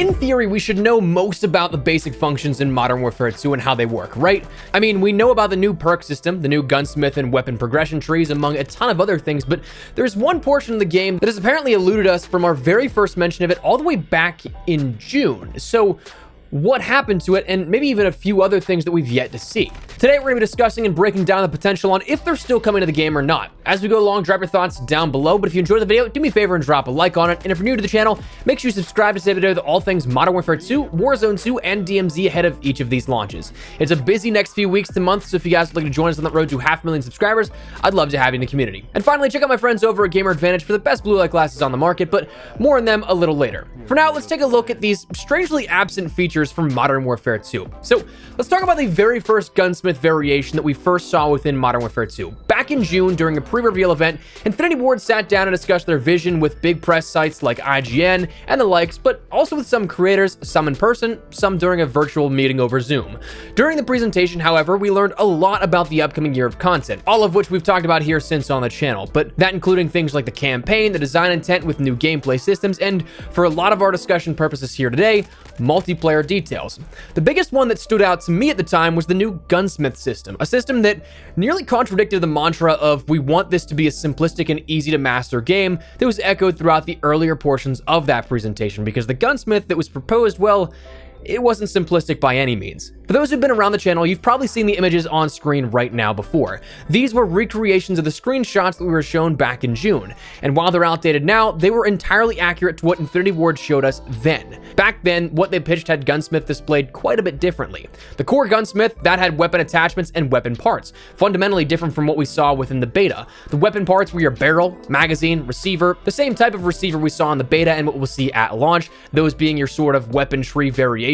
in theory, we should know most about the basic functions in Modern Warfare 2 and how they work, right? I mean, we know about the new perk system, the new Gunsmith and weapon progression trees, among a ton of other things, but there's one portion of the game that has apparently eluded us from our very first mention of it all the way back in June. So what happened to it, and maybe even a few other things that we've yet to see. Today, we're going to be discussing and breaking down the potential on if they're still coming to the game or not. As we go along, drop your thoughts down below, but if you enjoyed the video, do me a favor and drop a like on it, and if you're new to the channel, make sure you subscribe to stay up to date with all things Modern Warfare 2, Warzone 2, and DMZ ahead of each of these launches. It's a busy next few weeks to months, so if you guys would like to join us on that road to 500,000 subscribers, I'd love to have you in the community. And finally, check out my friends over at GamerAdvantage for the best blue light glasses on the market, but more on them a little later. For now, let's take a look at these strangely absent features from Modern Warfare 2. So let's talk about the very first Gunsmith variation that we first saw within Modern Warfare 2. Back in June, during a pre-reveal event, Infinity Ward sat down and discussed their vision with big press sites like IGN and the likes, but also with some creators, some in person, some during a virtual meeting over Zoom. During the presentation, however, we learned a lot about the upcoming year of content, all of which we've talked about here since on the channel, but that including things like the campaign, the design intent with new gameplay systems, and for a lot of our discussion purposes here today, multiplayer details. The biggest one that stood out to me at the time was the new Gunsmith system, a system that nearly contradicted the mantra of we want this to be a simplistic and easy to master game that was echoed throughout the earlier portions of that presentation, because the Gunsmith that was proposed, well, it wasn't simplistic by any means. For those who've been around the channel, you've probably seen the images on screen right now before. These were recreations of the screenshots that we were shown back in June, and while they're outdated now, they were entirely accurate to what Infinity Ward showed us then. Back then, what they pitched had Gunsmith displayed quite a bit differently. The core Gunsmith, that had weapon attachments and weapon parts, fundamentally different from what we saw within the beta. The weapon parts were your barrel, magazine, receiver, the same type of receiver we saw in the beta and what we'll see at launch, those being your sort of weapon tree variation,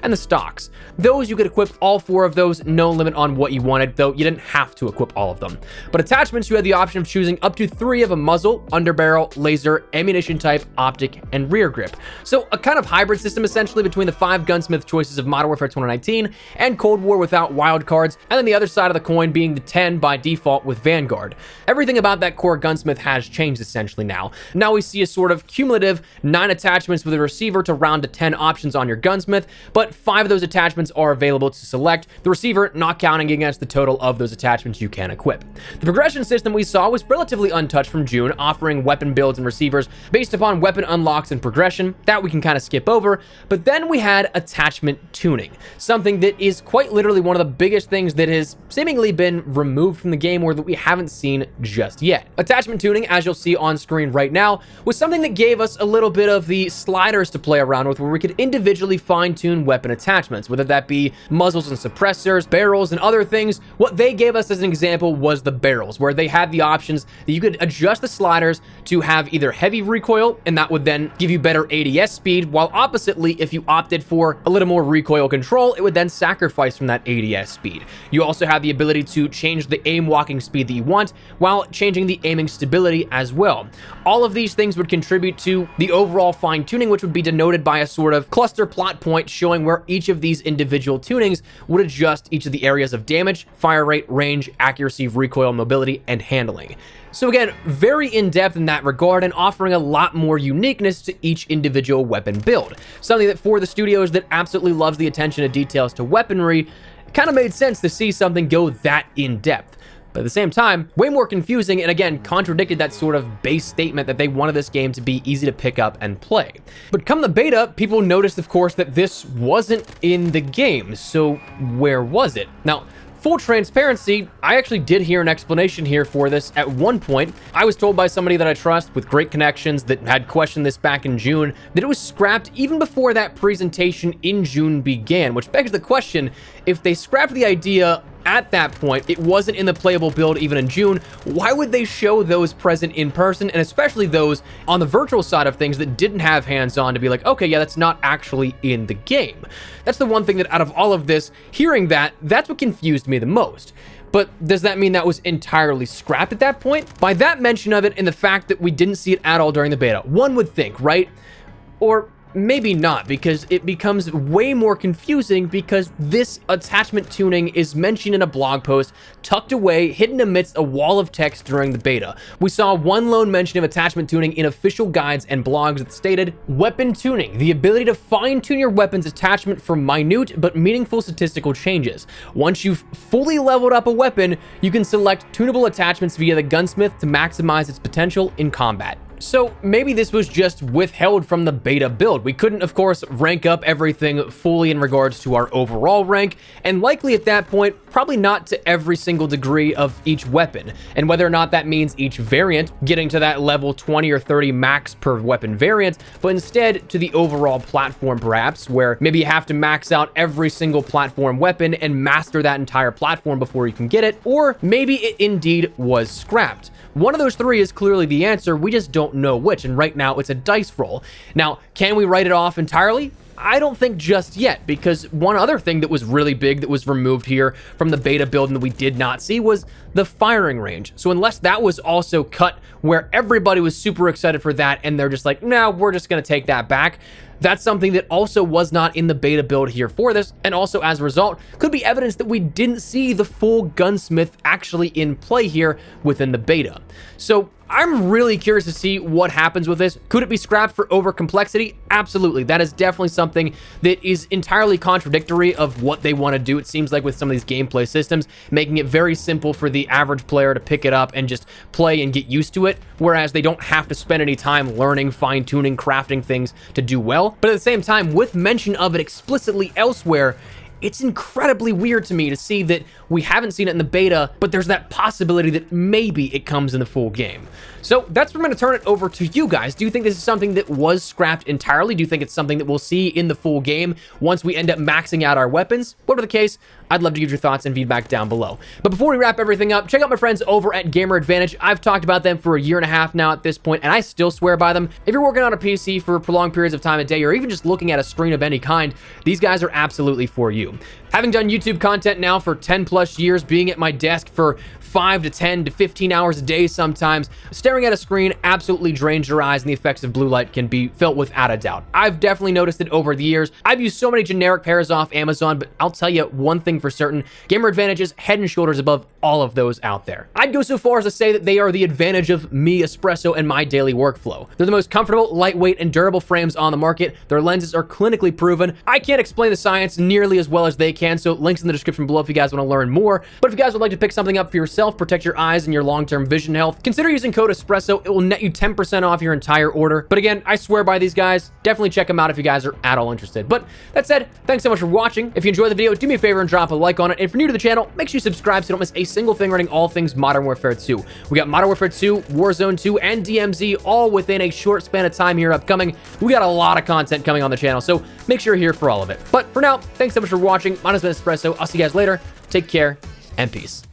and the stocks. Those you could equip all 4 of those, no limit on what you wanted, though you didn't have to equip all of them. But attachments, you had the option of choosing up to 3 of a muzzle, underbarrel, laser, ammunition type, optic, and rear grip. So a kind of hybrid system essentially between the 5 Gunsmith choices of Modern Warfare 2019 and Cold War without wildcards, and then the other side of the coin being the 10 by default with Vanguard. Everything about that core Gunsmith has changed essentially now. Now we see a sort of cumulative 9 attachments with a receiver to round to 10 options on your Gunsmith, but 5 of those attachments are available to select, the receiver not counting against the total of those attachments you can equip. The progression system we saw was relatively untouched from June, offering weapon builds and receivers based upon weapon unlocks and progression. That we can kind of skip over, but then we had attachment tuning, something that is quite literally one of the biggest things that has seemingly been removed from the game or that we haven't seen just yet. Attachment tuning, as you'll see on screen right now, was something that gave us a little bit of the sliders to play around with, where we could individually fine-tune weapon attachments, whether that be muzzles and suppressors, barrels, and other things. What they gave us as an example was the barrels, where they had the options that you could adjust the sliders to have either heavy recoil, and that would then give you better ADS speed, while oppositely, if you opted for a little more recoil control, it would then sacrifice from that ADS speed. You also have the ability to change the aim walking speed that you want, while changing the aiming stability as well. All of these things would contribute to the overall fine-tuning, which would be denoted by a sort of cluster plot point showing where each of these individual tunings would adjust each of the areas of damage, fire rate, range, accuracy, recoil, mobility, and handling. So again, very in-depth in that regard and offering a lot more uniqueness to each individual weapon build. Something that for the studios that absolutely loves the attention to details to weaponry, it kind of made sense to see something go that in-depth. But at the same time, way more confusing, and again, contradicted that sort of base statement that they wanted this game to be easy to pick up and play. But come the beta, people noticed, of course, that this wasn't in the game, so where was it? Now, full transparency, I actually did hear an explanation here for this at one point. I was told by somebody that I trust with great connections that had questioned this back in June that it was scrapped even before that presentation in June began, which begs the question, if they scrapped the idea at that point, it wasn't in the playable build even in June, why would they show those present in person, and especially those on the virtual side of things that didn't have hands-on to be like, okay, yeah, that's not actually in the game. That's the one thing that out of all of this, hearing that, that's what confused me the most. But does that mean that was entirely scrapped at that point? By that mention of it and the fact that we didn't see it at all during the beta, one would think, right? Or maybe not, because it becomes way more confusing because this attachment tuning is mentioned in a blog post tucked away, hidden amidst a wall of text during the beta. We saw one lone mention of attachment tuning in official guides and blogs that stated, weapon tuning, the ability to fine-tune your weapon's attachment for minute but meaningful statistical changes. Once you've fully leveled up a weapon, you can select tunable attachments via the Gunsmith to maximize its potential in combat. So maybe this was just withheld from the beta build. We couldn't, of course, rank up everything fully in regards to our overall rank, and likely at that point, probably not to every single degree of each weapon. And whether or not that means each variant getting to that level 20 or 30 max per weapon variant, but instead to the overall platform perhaps, where maybe you have to max out every single platform weapon and master that entire platform before you can get it, or maybe it indeed was scrapped. One of those three is clearly the answer, we just don't know which, and right now it's a dice roll. Now, can we write it off entirely? I don't think just yet, because one other thing that was really big that was removed here from the beta build and that we did not see was the firing range. So unless that was also cut where everybody was super excited for that and they're just like, no, we're just going to take that back, that's something that also was not in the beta build here for this, and also as a result, could be evidence that we didn't see the full Gunsmith actually in play here within the beta. So I'm really curious to see what happens with this. Could it be scrapped for over complexity? Absolutely. That is definitely something that is entirely contradictory of what they want to do. It seems like with some of these gameplay systems, making it very simple for the average player to pick it up and just play and get used to it, whereas they don't have to spend any time learning, fine-tuning, crafting things to do well. But at the same time, with mention of it explicitly elsewhere, it's incredibly weird to me to see that we haven't seen it in the beta, but there's that possibility that maybe it comes in the full game. So that's where I'm going to turn it over to you guys. Do you think this is something that was scrapped entirely? Do you think it's something that we'll see in the full game once we end up maxing out our weapons? Whatever the case, I'd love to get your thoughts and feedback down below. But before we wrap everything up, check out my friends over at GamerAdvantage. I've talked about them for a year and a half now at this point, and I still swear by them. If you're working on a PC for prolonged periods of time a day, or even just looking at a screen of any kind, these guys are absolutely for you. Having done YouTube content now for 10 plus years, being at my desk for 5 to 10 to 15 hours a day sometimes, staring at a screen absolutely drains your eyes, and the effects of blue light can be felt without a doubt. I've definitely noticed it over the years. I've used so many generic pairs off Amazon, but I'll tell you one thing for certain, GamerAdvantage is head and shoulders above all of those out there. I'd go so far as to say that they are the advantage of me, espresso, and my daily workflow. They're the most comfortable, lightweight, and durable frames on the market. Their lenses are clinically proven. I can't explain the science nearly as well as they can, so links in the description below if you guys want to learn more. But if you guys would like to pick something up for yourself, protect your eyes and your long-term vision health, consider using code espresso. It will net you 10% off your entire order. But again, I swear by these guys. Definitely check them out if you guys are at all interested. But that said, thanks so much for watching. If you enjoyed the video, do me a favor and drop a like on it. And if you're new to the channel, make sure you subscribe so you don't miss a single thing running all things Modern Warfare 2. We got Modern Warfare 2, Warzone 2, and DMZ all within a short span of time here upcoming. We got a lot of content coming on the channel, so make sure you're here for all of it. But for now, thanks so much for watching. My name's been Espresso. I'll see you guys later. Take care and peace.